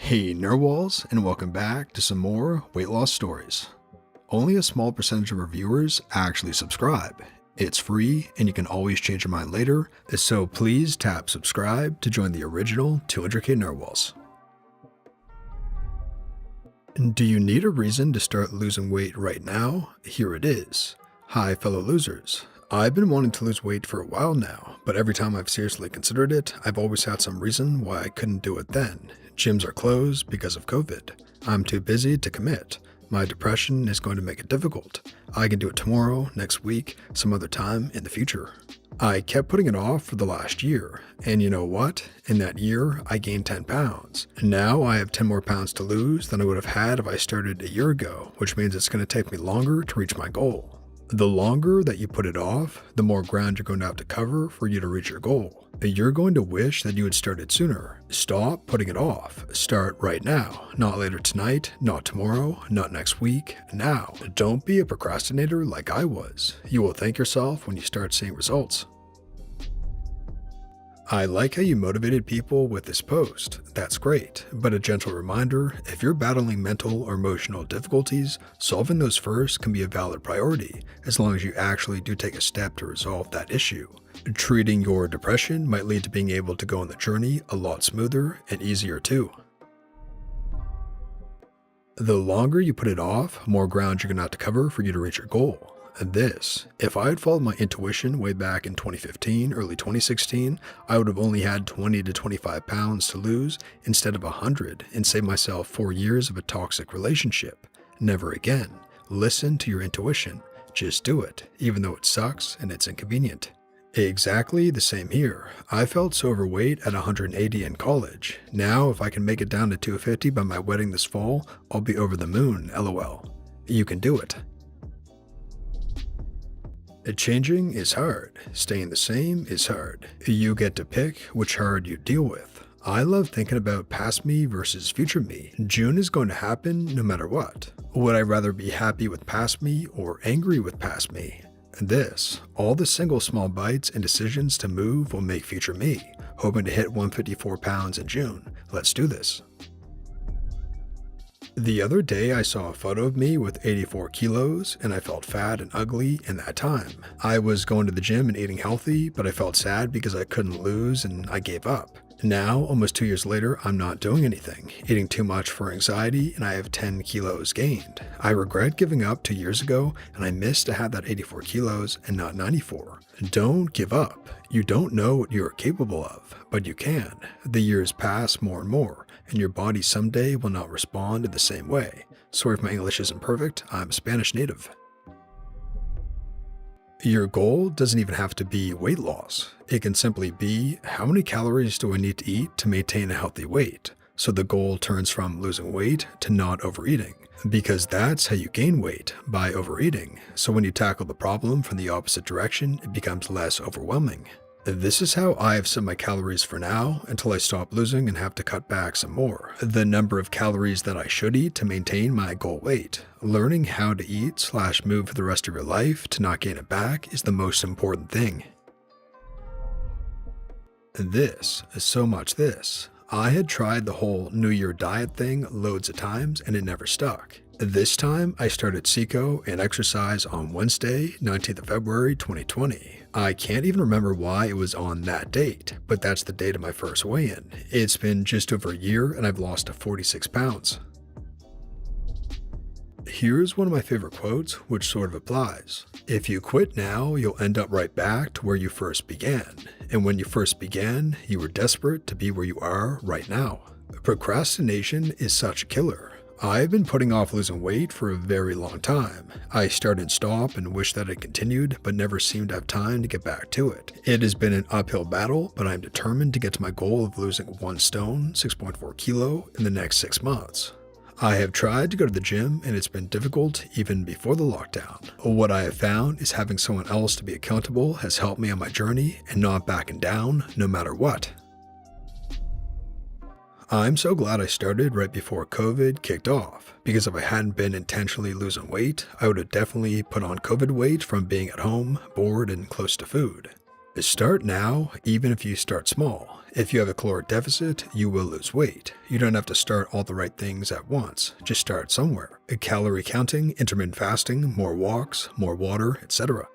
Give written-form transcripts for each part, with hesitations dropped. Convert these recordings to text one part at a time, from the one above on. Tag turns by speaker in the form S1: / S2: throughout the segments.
S1: Hey Narwhals, and welcome back to some more weight loss stories. Only a small percentage of our viewers actually subscribe. It's free and you can always change your mind later, so please tap subscribe to join the original 200k Narwhals. Do you need a reason to start losing weight right now? Here it is. Hi fellow losers. I've been wanting to lose weight for a while now, but every time I've seriously considered it, I've always had some reason why I couldn't do it then. Gyms are closed because of COVID. I'm too busy to commit. My depression is going to make it difficult. I can do it tomorrow, next week, some other time in the future. I kept putting it off for the last year, and you know what? In that year, I gained 10 pounds. Now I have 10 more pounds to lose than I would have had if I started a year ago, which means it's going to take me longer to reach my goal. The longer that you put it off, the more ground you're going to have to cover for you to reach your goal. You're going to wish that you had started sooner. Stop putting it off. Start right now. Not later tonight, not tomorrow, not next week, now. Don't be a procrastinator like I was. You will thank yourself when you start seeing results. I like how you motivated people with this post. That's great, but a gentle reminder, if you're battling mental or emotional difficulties, solving those first can be a valid priority, as long as you actually do take a step to resolve that issue. Treating your depression might lead to being able to go on the journey a lot smoother and easier too. The longer you put it off, more ground you're going to have to cover for you to reach your goal. If I had followed my intuition way back in 2015, early 2016, I would have only had 20 to 25 pounds to lose instead of 100 and save myself 4 years of a toxic relationship. Never again. Listen to your intuition. Just do it, even though it sucks and it's inconvenient. Exactly the same here. I felt so overweight at 180 in college. Now, if I can make it down to 250 by my wedding this fall, I'll be over the moon, lol. You can do it. Changing is hard. Staying the same is hard. You get to pick which hard you deal with. I love thinking about past me versus future me. June is going to happen no matter what. Would I rather be happy with past me or angry with past me? All the single small bites and decisions to move will make future me. Hoping to hit 154 pounds in June. Let's do this. The other day I saw a photo of me with 84 kilos and I felt fat and ugly in that time. I was going to the gym and eating healthy, but I felt sad because I couldn't lose and I gave up. Now, almost 2 years later, I'm not doing anything, eating too much for anxiety, and I have 10 kilos gained. I regret giving up 2 years ago, and I miss to have that 84 kilos and not 94. Don't give up. You don't know what you are capable of, but you can. The years pass more and more, and your body someday will not respond in the same way. Sorry if my English isn't perfect, I'm a Spanish native. Your goal doesn't even have to be weight loss. It can simply be, how many calories do I need to eat to maintain a healthy weight? So the goal turns from losing weight to not overeating, because that's how you gain weight, by overeating. So when you tackle the problem from the opposite direction, it becomes less overwhelming. This is how I have set my calories for now until I stop losing and have to cut back some more. The number of calories that I should eat to maintain my goal weight. Learning how to eat / move for the rest of your life to not gain it back is the most important thing. I had tried the whole New Year diet thing loads of times and it never stuck. This time, I started Seco and exercise on Wednesday, 19th of February 2020. I can't even remember why it was on that date, but that's the date of my first weigh-in. It's been just over a year and I've lost 46 pounds. Here's one of my favorite quotes, which sort of applies. If you quit now, you'll end up right back to where you first began. And when you first began, you were desperate to be where you are right now. Procrastination is such a killer. I've been putting off losing weight for a very long time. I start and stop and wish that it continued, but never seemed to have time to get back to it. It has been an uphill battle, but I'm determined to get to my goal of losing 1 stone, 6.4 kilo, in the next 6 months. I have tried to go to the gym and it's been difficult even before the lockdown. What I have found is having someone else to be accountable has helped me on my journey and not backing down no matter what. I'm so glad I started right before COVID kicked off, because if I hadn't been intentionally losing weight, I would have definitely put on COVID weight from being at home, bored, and close to food. Start now, even if you start small. If you have a caloric deficit, you will lose weight. You don't have to start all the right things at once. Just start somewhere. Calorie counting, intermittent fasting, more walks, more water, etc.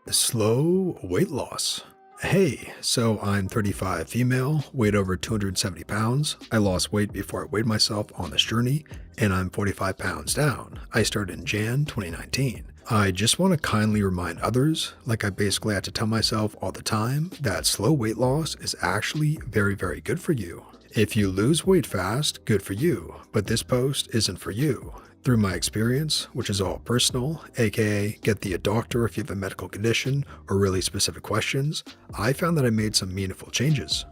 S1: Slow weight loss. Hey, so I'm 35 female, weighed over 270 pounds. I lost weight before I weighed myself on this journey, and I'm 45 pounds down. I started in Jan 2019. I just want to kindly remind others, like I basically had to tell myself all the time, that slow weight loss is actually very, very good for you. If you lose weight fast, good for you, but this post isn't for you. Through my experience, which is all personal, aka get the doctor if you have a medical condition or really specific questions, I found that I made some meaningful changes.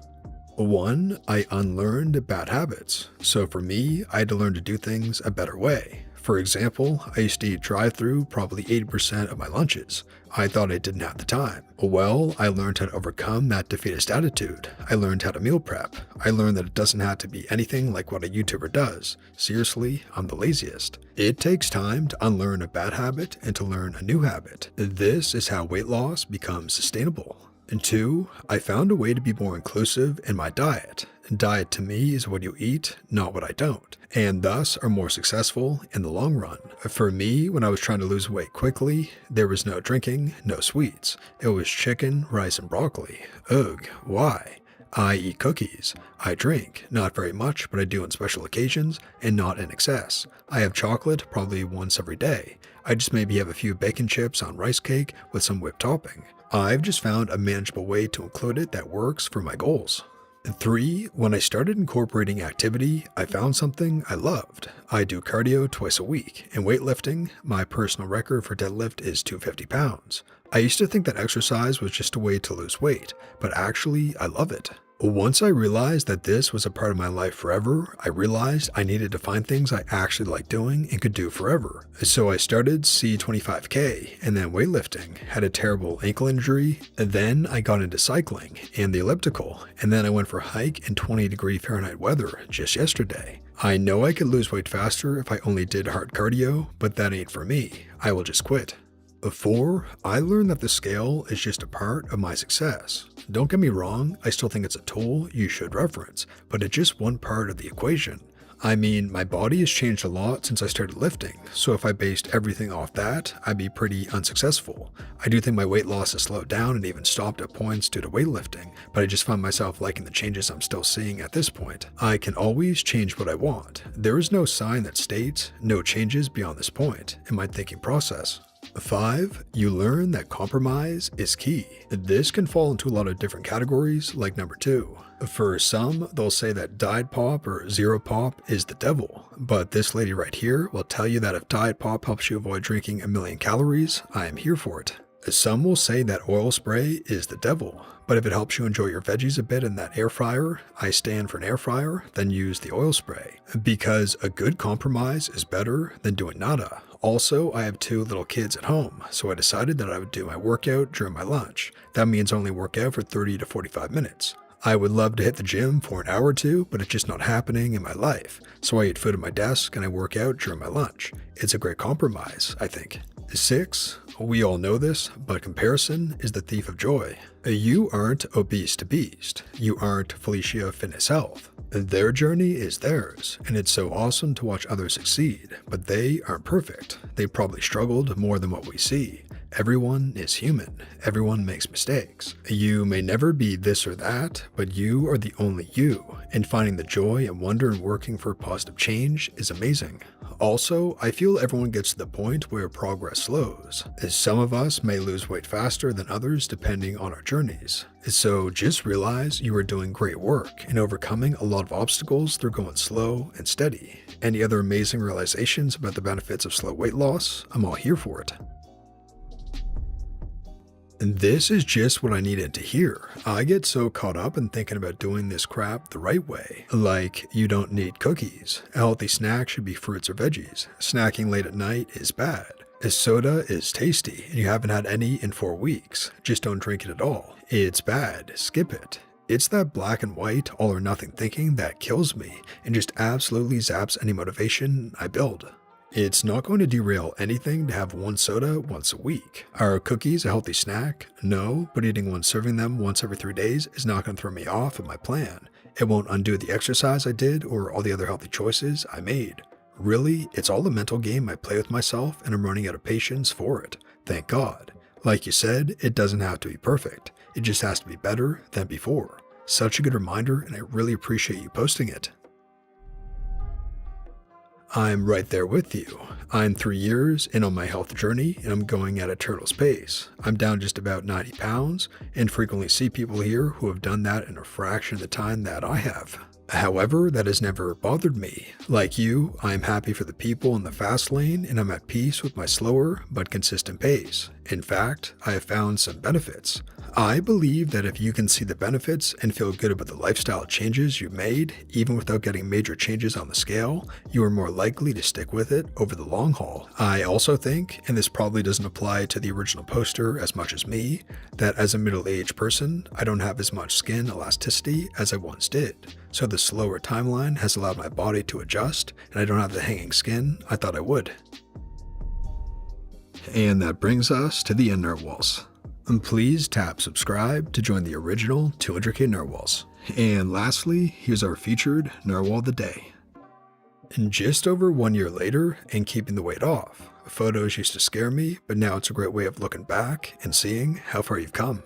S1: 1. I unlearned bad habits. So for me, I had to learn to do things a better way. For example, I used to eat drive-through probably 80% of my lunches. I thought I didn't have the time. Well, I learned how to overcome that defeatist attitude. I learned how to meal prep. I learned that it doesn't have to be anything like what a YouTuber does. Seriously, I'm the laziest. It takes time to unlearn a bad habit and to learn a new habit. This is how weight loss becomes sustainable. And 2, I found a way to be more inclusive in my diet. Diet to me is what you eat, not what I don't, and thus are more successful in the long run. For me, when I was trying to lose weight quickly, there was no drinking, no sweets. It was chicken, rice, and broccoli. Ugh, why? I eat cookies. I drink, not very much, but I do on special occasions, and not in excess. I have chocolate probably once every day. I just maybe have a few bacon chips on rice cake with some whipped topping. I've just found a manageable way to include it that works for my goals. 3. When I started incorporating activity, I found something I loved. I do cardio twice a week, and weightlifting, my personal record for deadlift is 250 pounds. I used to think that exercise was just a way to lose weight, but actually I love it. Once I realized that this was a part of my life forever, I realized I needed to find things I actually liked doing and could do forever. So I started C25K and then weightlifting, had a terrible ankle injury, and then I got into cycling and the elliptical, and then I went for a hike in 20-degree Fahrenheit weather just yesterday. I know I could lose weight faster if I only did hard cardio, but that ain't for me. I will just quit. 4. I learned that the scale is just a part of my success. Don't get me wrong, I still think it's a tool you should reference, but it's just one part of the equation. I mean, my body has changed a lot since I started lifting, so if I based everything off that, I'd be pretty unsuccessful. I do think my weight loss has slowed down and even stopped at points due to weightlifting, but I just find myself liking the changes I'm still seeing at this point. I can always change what I want. There is no sign that states no changes beyond this point in my thinking process. 5. You learn that compromise is key. This can fall into a lot of different categories, like number 2. For some, they'll say that Diet Pop or Zero Pop is the devil, but this lady right here will tell you that if Diet Pop helps you avoid drinking 1,000,000 calories, I am here for it. Some will say that oil spray is the devil, but if it helps you enjoy your veggies a bit in that air fryer, I stand for an air fryer, then use the oil spray. Because a good compromise is better than doing nada. Also, I have 2 little kids at home, so I decided that I would do my workout during my lunch. That means I only work out for 30 to 45 minutes. I would love to hit the gym for an hour or 2, but it's just not happening in my life. So I eat food at my desk and I work out during my lunch. It's a great compromise, I think. 6. We all know this, but comparison is the thief of joy. You aren't obese to beast. You aren't Felicia Fitness Health. Their journey is theirs, and it's so awesome to watch others succeed, but they aren't perfect. They probably struggled more than what we see. Everyone is human. Everyone makes mistakes. You may never be this or that, but you are the only you, and finding the joy and wonder in working for positive change is amazing. Also, I feel everyone gets to the point where progress slows, as some of us may lose weight faster than others depending on our journeys. So just realize you are doing great work and overcoming a lot of obstacles through going slow and steady. Any other amazing realizations about the benefits of slow weight loss? I'm all here for it. And this is just what I needed to hear. I get so caught up in thinking about doing this crap the right way. Like, you don't need cookies. A healthy snack should be fruits or veggies. Snacking late at night is bad. A soda is tasty, and you haven't had any in 4 weeks. Just don't drink it at all. It's bad. Skip it. It's that black and white, all or nothing thinking that kills me and just absolutely zaps any motivation I build. It's not going to derail anything to have one soda once a week. Are cookies a healthy snack? No, but eating one serving them once every 3 days is not going to throw me off of my plan. It won't undo the exercise I did or all the other healthy choices I made. Really, it's all a mental game I play with myself, and I'm running out of patience for it. Thank God. Like you said, it doesn't have to be perfect. It just has to be better than before. Such a good reminder, and I really appreciate you posting it. I'm right there with you. I'm 3 years in on my health journey, and I'm going at a turtle's pace. I'm down just about 90 pounds and frequently see people here who have done that in a fraction of the time that I have. However, that has never bothered me. Like you, I am happy for the people in the fast lane, and I'm at peace with my slower but consistent pace. In fact, I have found some benefits. I believe that if you can see the benefits and feel good about the lifestyle changes you made, even without getting major changes on the scale, you are more likely to stick with it over the long haul. I also think, and this probably doesn't apply to the original poster as much as me, that as a middle-aged person, I don't have as much skin elasticity as I once did. So the slower timeline has allowed my body to adjust, and I don't have the hanging skin I thought I would. And that brings us to the end, Narwhals. And please tap subscribe to join the original 200k Narwhals. And lastly, here's our featured Narwhal of the day. And just over 1 year later, and keeping the weight off. Photos used to scare me, but now it's a great way of looking back and seeing how far you've come.